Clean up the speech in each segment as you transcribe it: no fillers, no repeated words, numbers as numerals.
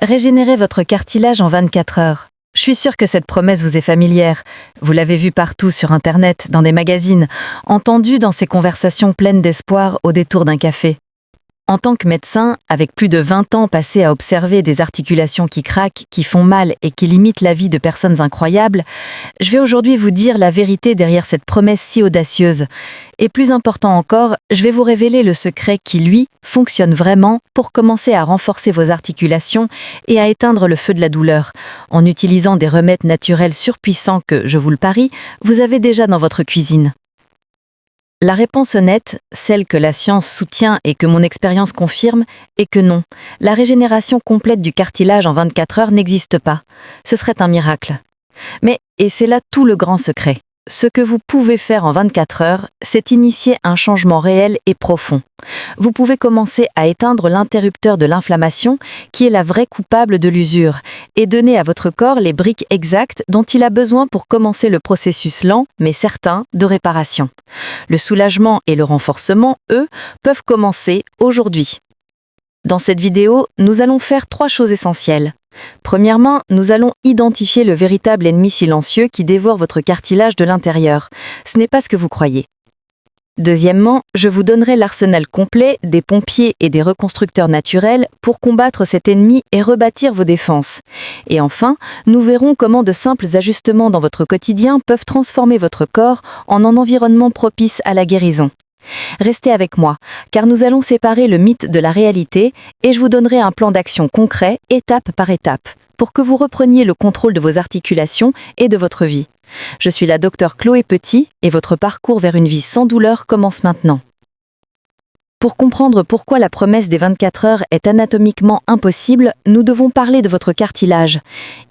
Régénérez votre cartilage en 24 heures. Je suis sûre que cette promesse vous est familière. Vous l'avez vue partout sur Internet, dans des magazines, entendue dans ces conversations pleines d'espoir au détour d'un café. En tant que médecin, avec plus de 20 ans passés à observer des articulations qui craquent, qui font mal et qui limitent la vie de personnes incroyables, je vais aujourd'hui vous dire la vérité derrière cette promesse si audacieuse. Et plus important encore, je vais vous révéler le secret qui, lui, fonctionne vraiment pour commencer à renforcer vos articulations et à éteindre le feu de la douleur, en utilisant des remèdes naturels surpuissants que, je vous le parie, vous avez déjà dans votre cuisine. La réponse honnête, celle que la science soutient et que mon expérience confirme, est que non, la régénération complète du cartilage en 24 heures n'existe pas. Ce serait un miracle. Mais, et c'est là tout le grand secret, ce que vous pouvez faire en 24 heures, c'est initier un changement réel et profond. Vous pouvez commencer à éteindre l'interrupteur de l'inflammation, qui est la vraie coupable de l'usure, et donner à votre corps les briques exactes dont il a besoin pour commencer le processus lent, mais certain, de réparation. Le soulagement et le renforcement, eux, peuvent commencer aujourd'hui. Dans cette vidéo, nous allons faire 3 choses essentielles. Premièrement, nous allons identifier le véritable ennemi silencieux qui dévore votre cartilage de l'intérieur. Ce n'est pas ce que vous croyez. Deuxièmement, je vous donnerai l'arsenal complet des pompiers et des reconstructeurs naturels pour combattre cet ennemi et rebâtir vos défenses. Et enfin, nous verrons comment de simples ajustements dans votre quotidien peuvent transformer votre corps en un environnement propice à la guérison. Restez avec moi, car nous allons séparer le mythe de la réalité et je vous donnerai un plan d'action concret, étape par étape, pour que vous repreniez le contrôle de vos articulations et de votre vie. Je suis la docteure Chloé Petit et votre parcours vers une vie sans douleur commence maintenant. Pour comprendre pourquoi la promesse des 24 heures est anatomiquement impossible, nous devons parler de votre cartilage.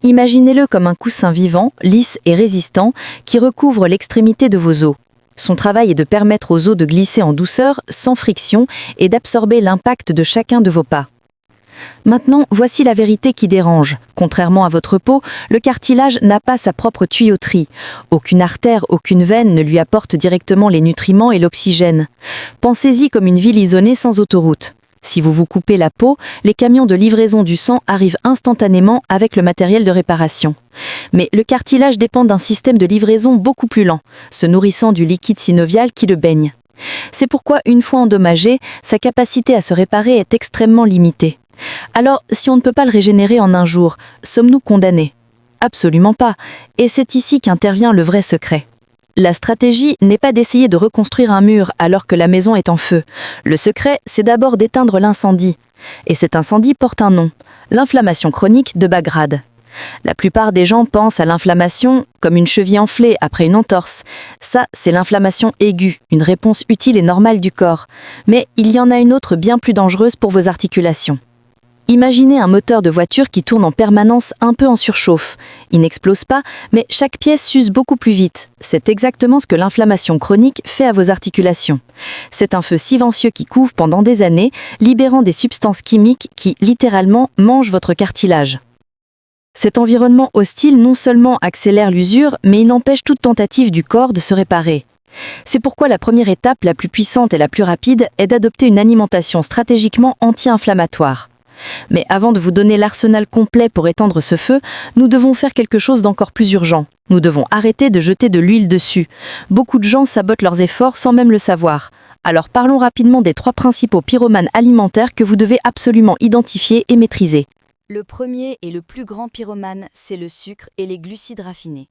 Imaginez-le comme un coussin vivant, lisse et résistant, qui recouvre l'extrémité de vos os. Son travail est de permettre aux os de glisser en douceur, sans friction, et d'absorber l'impact de chacun de vos pas. Maintenant, voici la vérité qui dérange. Contrairement à votre peau, le cartilage n'a pas sa propre tuyauterie. Aucune artère, aucune veine ne lui apporte directement les nutriments et l'oxygène. Pensez-y comme une ville isolée sans autoroute. Si vous vous coupez la peau, les camions de livraison du sang arrivent instantanément avec le matériel de réparation. Mais le cartilage dépend d'un système de livraison beaucoup plus lent, se nourrissant du liquide synovial qui le baigne. C'est pourquoi, une fois endommagé, sa capacité à se réparer est extrêmement limitée. Alors, si on ne peut pas le régénérer en un jour, sommes-nous condamnés? Absolument pas, et c'est ici qu'intervient le vrai secret. La stratégie n'est pas d'essayer de reconstruire un mur alors que la maison est en feu. Le secret, c'est d'abord d'éteindre l'incendie. Et cet incendie porte un nom, l'inflammation chronique de bas grade. La plupart des gens pensent à l'inflammation comme une cheville enflée après une entorse. Ça, c'est l'inflammation aiguë, une réponse utile et normale du corps. Mais il y en a une autre bien plus dangereuse pour vos articulations. Imaginez un moteur de voiture qui tourne en permanence un peu en surchauffe. Il n'explose pas, mais chaque pièce s'use beaucoup plus vite. C'est exactement ce que l'inflammation chronique fait à vos articulations. C'est un feu silencieux qui couve pendant des années, libérant des substances chimiques qui, littéralement, mangent votre cartilage. Cet environnement hostile non seulement accélère l'usure, mais il empêche toute tentative du corps de se réparer. C'est pourquoi la première étape, la plus puissante et la plus rapide, est d'adopter une alimentation stratégiquement anti-inflammatoire. Mais avant de vous donner l'arsenal complet pour éteindre ce feu, nous devons faire quelque chose d'encore plus urgent. Nous devons arrêter de jeter de l'huile dessus. Beaucoup de gens sabotent leurs efforts sans même le savoir. Alors parlons rapidement des 3 principaux pyromanes alimentaires que vous devez absolument identifier et maîtriser. Le premier et le plus grand pyromane, c'est le sucre et les glucides raffinés.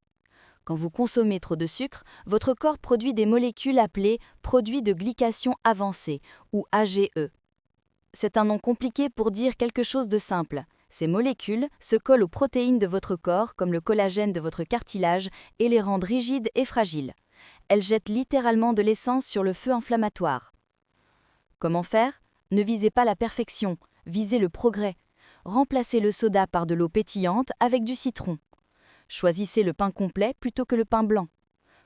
Quand vous consommez trop de sucre, votre corps produit des molécules appelées produits de glycation avancée, ou AGE. C'est un nom compliqué pour dire quelque chose de simple. Ces molécules se collent aux protéines de votre corps, comme le collagène de votre cartilage, et les rendent rigides et fragiles. Elles jettent littéralement de l'essence sur le feu inflammatoire. Comment faire? Ne visez pas la perfection, visez le progrès. Remplacez le soda par de l'eau pétillante avec du citron. Choisissez le pain complet plutôt que le pain blanc.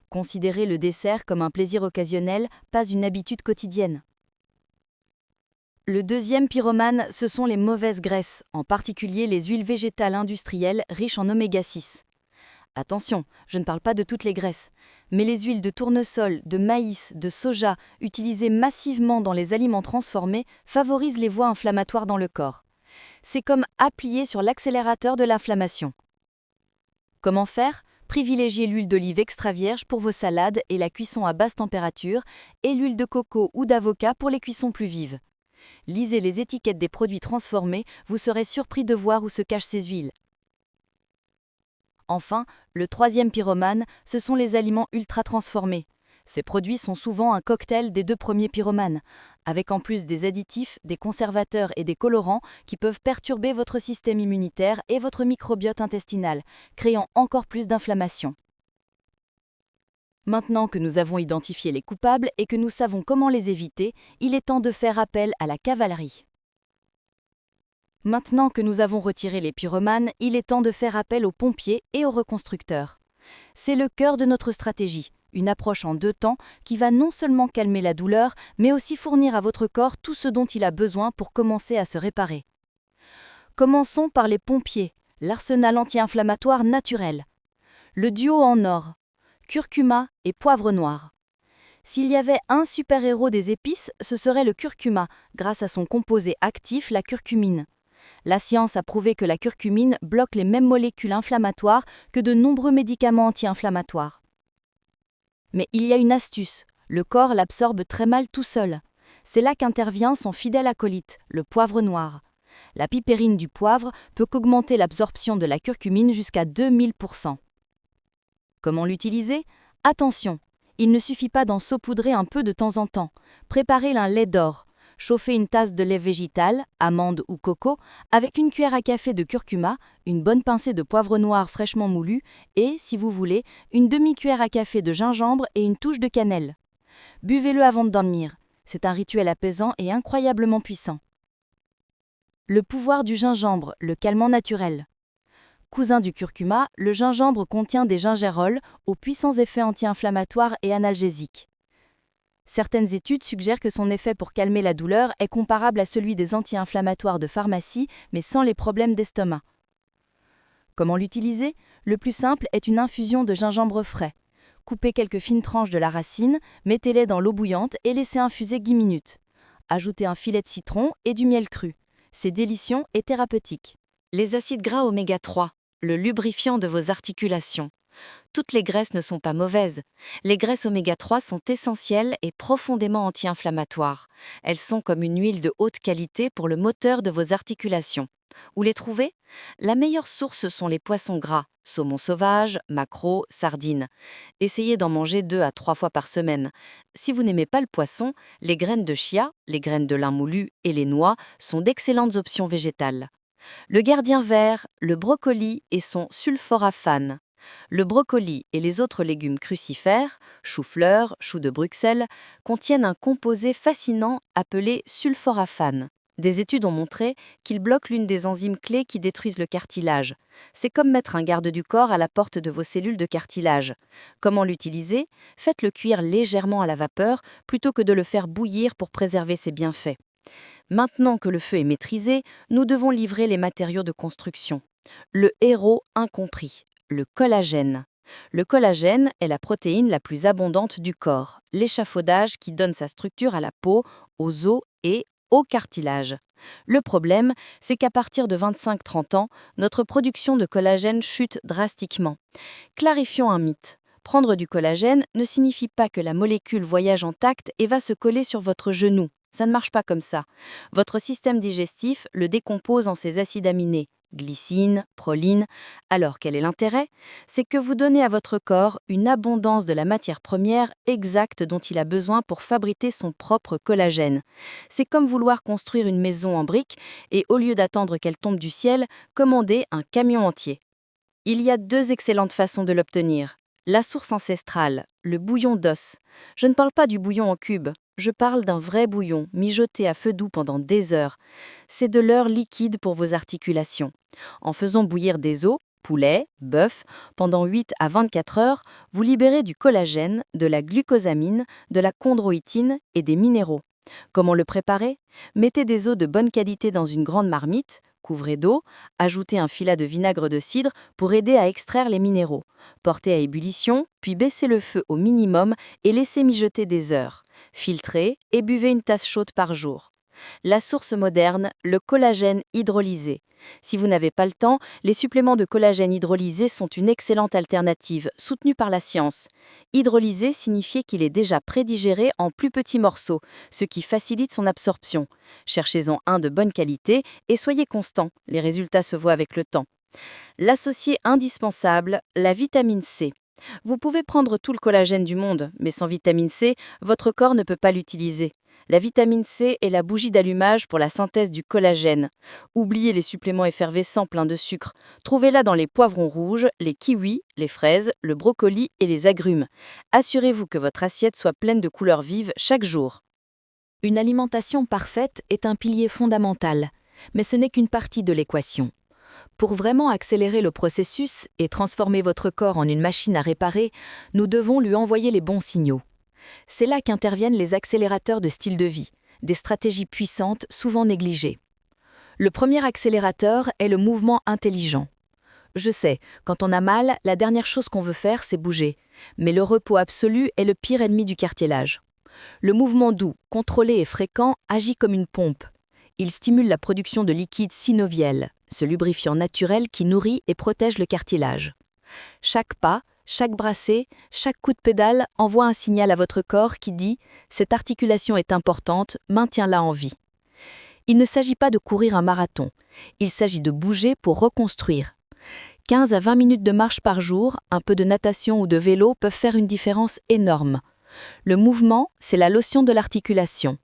Considérez le dessert comme un plaisir occasionnel, pas une habitude quotidienne. Le deuxième pyromane, ce sont les mauvaises graisses, en particulier les huiles végétales industrielles riches en oméga 6. Attention, je ne parle pas de toutes les graisses, mais les huiles de tournesol, de maïs, de soja, utilisées massivement dans les aliments transformés, favorisent les voies inflammatoires dans le corps. C'est comme appuyer sur l'accélérateur de l'inflammation. Comment faire? Privilégiez l'huile d'olive extra vierge pour vos salades et la cuisson à basse température, et l'huile de coco ou d'avocat pour les cuissons plus vives. Lisez les étiquettes des produits transformés, vous serez surpris de voir où se cachent ces huiles. Enfin, le troisième pyromane, ce sont les aliments ultra transformés. Ces produits sont souvent un cocktail des 2 premiers pyromanes, avec en plus des additifs, des conservateurs et des colorants qui peuvent perturber votre système immunitaire et votre microbiote intestinal, créant encore plus d'inflammation. Maintenant que nous avons identifié les coupables et que nous savons comment les éviter, il est temps de faire appel à la cavalerie. Maintenant que nous avons retiré les pyromanes, il est temps de faire appel aux pompiers et aux reconstructeurs. C'est le cœur de notre stratégie, une approche en 2 temps qui va non seulement calmer la douleur, mais aussi fournir à votre corps tout ce dont il a besoin pour commencer à se réparer. Commençons par les pompiers, l'arsenal anti-inflammatoire naturel. Le duo en or, curcuma et poivre noir. S'il y avait un super-héros des épices, ce serait le curcuma, grâce à son composé actif, la curcumine. La science a prouvé que la curcumine bloque les mêmes molécules inflammatoires que de nombreux médicaments anti-inflammatoires. Mais il y a une astuce, le corps l'absorbe très mal tout seul. C'est là qu'intervient son fidèle acolyte, le poivre noir. La pipérine du poivre peut qu'augmenter l'absorption de la curcumine jusqu'à 2000%. Comment l'utiliser? Attention, il ne suffit pas d'en saupoudrer un peu de temps en temps. Préparez un lait d'or. Chauffez une tasse de lait végétal, amande ou coco, avec une cuillère à café de curcuma, une bonne pincée de poivre noir fraîchement moulu et, si vous voulez, une demi-cuillère à café de gingembre et une touche de cannelle. Buvez-le avant de dormir. C'est un rituel apaisant et incroyablement puissant. Le pouvoir du gingembre, le calmant naturel. Cousin du curcuma, le gingembre contient des gingérols aux puissants effets anti-inflammatoires et analgésiques. Certaines études suggèrent que son effet pour calmer la douleur est comparable à celui des anti-inflammatoires de pharmacie, mais sans les problèmes d'estomac. Comment l'utiliser? Le plus simple est une infusion de gingembre frais. Coupez quelques fines tranches de la racine, mettez-les dans l'eau bouillante et laissez infuser 10 minutes. Ajoutez un filet de citron et du miel cru. C'est délicieux et thérapeutique. Les acides gras oméga 3, le lubrifiant de vos articulations. Toutes les graisses ne sont pas mauvaises. Les graisses oméga 3 sont essentielles et profondément anti-inflammatoires. Elles sont comme une huile de haute qualité pour le moteur de vos articulations. Où les trouver? La meilleure source sont les poissons gras, saumon sauvage, maquereau, sardines. Essayez d'en manger 2 à 3 fois par semaine. Si vous n'aimez pas le poisson, les graines de chia, les graines de lin moulu et les noix sont d'excellentes options végétales. Le gardien vert, le brocoli et son sulforaphane. Le brocoli et les autres légumes crucifères, chou-fleur, chou de Bruxelles, contiennent un composé fascinant appelé sulforaphane. Des études ont montré qu'il bloque l'une des enzymes clés qui détruisent le cartilage. C'est comme mettre un garde du corps à la porte de vos cellules de cartilage. Comment l'utiliser? Faites-le cuire légèrement à la vapeur plutôt que de le faire bouillir pour préserver ses bienfaits. Maintenant que le feu est maîtrisé, nous devons livrer les matériaux de construction. Le héros incompris, le collagène. Le collagène est la protéine la plus abondante du corps, l'échafaudage qui donne sa structure à la peau, aux os et au cartilage. Le problème, c'est qu'à partir de 25-30 ans, notre production de collagène chute drastiquement. Clarifions un mythe. Prendre du collagène ne signifie pas que la molécule voyage en tact et va se coller sur votre genou. Ça ne marche pas comme ça. Votre système digestif le décompose en ses acides aminés, glycine, proline. Alors quel est l'intérêt? C'est que vous donnez à votre corps une abondance de la matière première exacte dont il a besoin pour fabriquer son propre collagène. C'est comme vouloir construire une maison en briques et au lieu d'attendre qu'elle tombe du ciel, commander un camion entier. Il y a 2 excellentes façons de l'obtenir. La source ancestrale, le bouillon d'os. Je ne parle pas du bouillon en cubes. Je parle d'un vrai bouillon, mijoté à feu doux pendant des heures. C'est de l'heure liquide pour vos articulations. En faisant bouillir des os, poulet, bœuf, pendant 8 à 24 heures, vous libérez du collagène, de la glucosamine, de la chondroïtine et des minéraux. Comment le préparer? Mettez des os de bonne qualité dans une grande marmite, couvrez d'eau, ajoutez un filet de vinaigre de cidre pour aider à extraire les minéraux. Portez à ébullition, puis baissez le feu au minimum et laissez mijoter des heures. Filtrez et buvez une tasse chaude par jour. La source moderne, le collagène hydrolysé. Si vous n'avez pas le temps, les suppléments de collagène hydrolysé sont une excellente alternative, soutenue par la science. Hydrolysé signifie qu'il est déjà prédigéré en plus petits morceaux, ce qui facilite son absorption. Cherchez-en un de bonne qualité et soyez constant, les résultats se voient avec le temps. L'associé indispensable, la vitamine C. Vous pouvez prendre tout le collagène du monde, mais sans vitamine C, votre corps ne peut pas l'utiliser. La vitamine C est la bougie d'allumage pour la synthèse du collagène. Oubliez les suppléments effervescents pleins de sucre. Trouvez-la dans les poivrons rouges, les kiwis, les fraises, le brocoli et les agrumes. Assurez-vous que votre assiette soit pleine de couleurs vives chaque jour. Une alimentation parfaite est un pilier fondamental, mais ce n'est qu'une partie de l'équation. Pour vraiment accélérer le processus et transformer votre corps en une machine à réparer, nous devons lui envoyer les bons signaux. C'est là qu'interviennent les accélérateurs de style de vie, des stratégies puissantes souvent négligées. Le premier accélérateur est le mouvement intelligent. Je sais, quand on a mal, la dernière chose qu'on veut faire, c'est bouger. Mais le repos absolu est le pire ennemi du cartilage. Le mouvement doux, contrôlé et fréquent agit comme une pompe. Il stimule la production de liquide synoviel, ce lubrifiant naturel qui nourrit et protège le cartilage. Chaque pas, chaque brassée, chaque coup de pédale envoie un signal à votre corps qui dit « Cette articulation est importante, maintiens-la en vie ». Il ne s'agit pas de courir un marathon, il s'agit de bouger pour reconstruire. 15 à 20 minutes de marche par jour, un peu de natation ou de vélo peuvent faire une différence énorme. Le mouvement, c'est la lotion de l'articulation.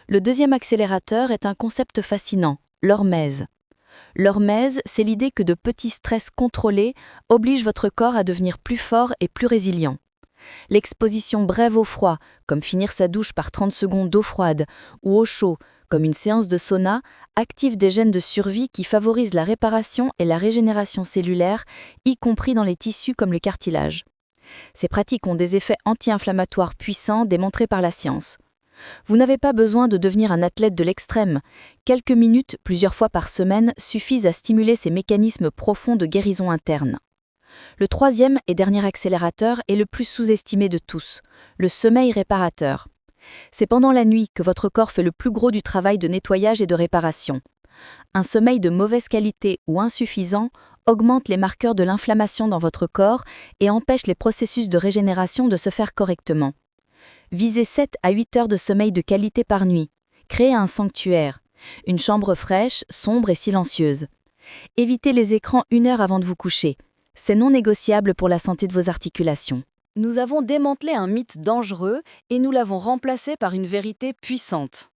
Le deuxième accélérateur est un concept fascinant, l'hormèse. L'hormèse, c'est l'idée que de petits stress contrôlés obligent votre corps à devenir plus fort et plus résilient. L'exposition brève au froid, comme finir sa douche par 30 secondes d'eau froide, ou au chaud, comme une séance de sauna, active des gènes de survie qui favorisent la réparation et la régénération cellulaire, y compris dans les tissus comme le cartilage. Ces pratiques ont des effets anti-inflammatoires puissants démontrés par la science. Vous n'avez pas besoin de devenir un athlète de l'extrême. Quelques minutes, plusieurs fois par semaine, suffisent à stimuler ces mécanismes profonds de guérison interne. Le troisième et dernier accélérateur est le plus sous-estimé de tous, le sommeil réparateur. C'est pendant la nuit que votre corps fait le plus gros du travail de nettoyage et de réparation. Un sommeil de mauvaise qualité ou insuffisant augmente les marqueurs de l'inflammation dans votre corps et empêche les processus de régénération de se faire correctement. Visez 7 à 8 heures de sommeil de qualité par nuit. Créez un sanctuaire, une chambre fraîche, sombre et silencieuse. Évitez les écrans 1 heure avant de vous coucher. C'est non négociable pour la santé de vos articulations. Nous avons démantelé un mythe dangereux et nous l'avons remplacé par une vérité puissante.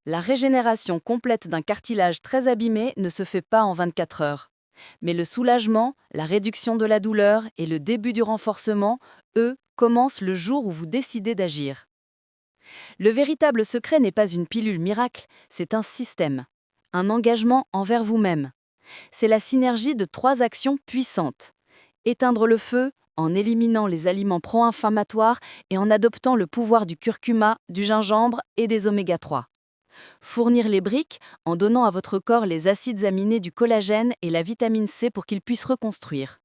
La régénération complète d'un cartilage très abîmé ne se fait pas en 24 heures. Mais le soulagement, la réduction de la douleur et le début du renforcement, eux, commencent le jour où vous décidez d'agir. Le véritable secret n'est pas une pilule miracle, c'est un système, un engagement envers vous-même. C'est la synergie de 3 actions puissantes. Éteindre le feu en éliminant les aliments pro-inflammatoires et en adoptant le pouvoir du curcuma, du gingembre et des oméga 3. Fournir les briques en donnant à votre corps les acides aminés du collagène et la vitamine C pour qu'il puisse reconstruire.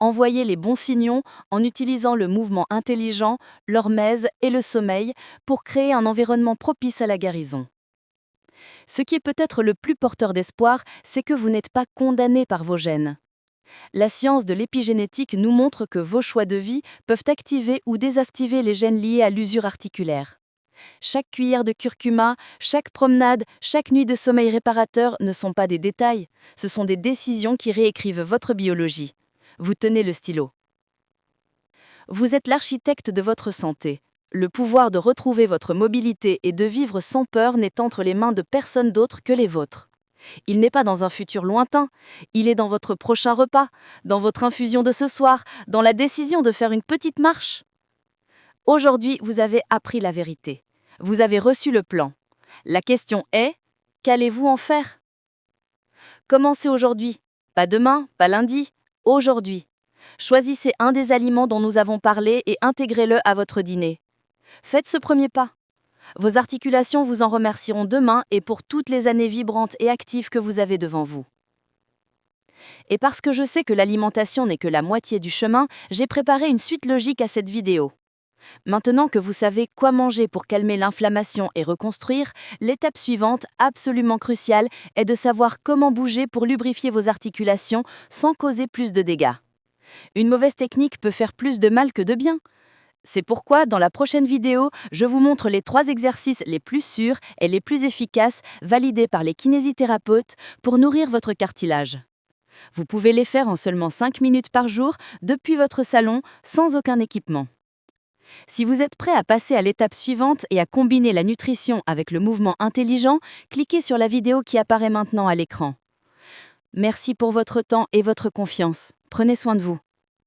Envoyer les bons signaux en utilisant le mouvement intelligent, l'hormèse et le sommeil pour créer un environnement propice à la guérison. Ce qui est peut-être le plus porteur d'espoir, c'est que vous n'êtes pas condamné par vos gènes. La science de l'épigénétique nous montre que vos choix de vie peuvent activer ou désactiver les gènes liés à l'usure articulaire. Chaque cuillère de curcuma, chaque promenade, chaque nuit de sommeil réparateur ne sont pas des détails, ce sont des décisions qui réécrivent votre biologie. Vous tenez le stylo. Vous êtes l'architecte de votre santé. Le pouvoir de retrouver votre mobilité et de vivre sans peur n'est entre les mains de personne d'autre que les vôtres. Il n'est pas dans un futur lointain, il est dans votre prochain repas, dans votre infusion de ce soir, dans la décision de faire une petite marche. Aujourd'hui, vous avez appris la vérité. Vous avez reçu le plan. La question est, qu'allez-vous en faire ? Commencez aujourd'hui. Pas demain, pas lundi, aujourd'hui. Choisissez un des aliments dont nous avons parlé et intégrez-le à votre dîner. Faites ce premier pas. Vos articulations vous en remercieront demain et pour toutes les années vibrantes et actives que vous avez devant vous. Et parce que je sais que l'alimentation n'est que la moitié du chemin, j'ai préparé une suite logique à cette vidéo. Maintenant que vous savez quoi manger pour calmer l'inflammation et reconstruire, l'étape suivante, absolument cruciale, est de savoir comment bouger pour lubrifier vos articulations sans causer plus de dégâts. Une mauvaise technique peut faire plus de mal que de bien. C'est pourquoi, dans la prochaine vidéo, je vous montre les 3 exercices les plus sûrs et les plus efficaces validés par les kinésithérapeutes pour nourrir votre cartilage. Vous pouvez les faire en seulement 5 minutes par jour depuis votre salon sans aucun équipement. Si vous êtes prêt à passer à l'étape suivante et à combiner la nutrition avec le mouvement intelligent, cliquez sur la vidéo qui apparaît maintenant à l'écran. Merci pour votre temps et votre confiance. Prenez soin de vous.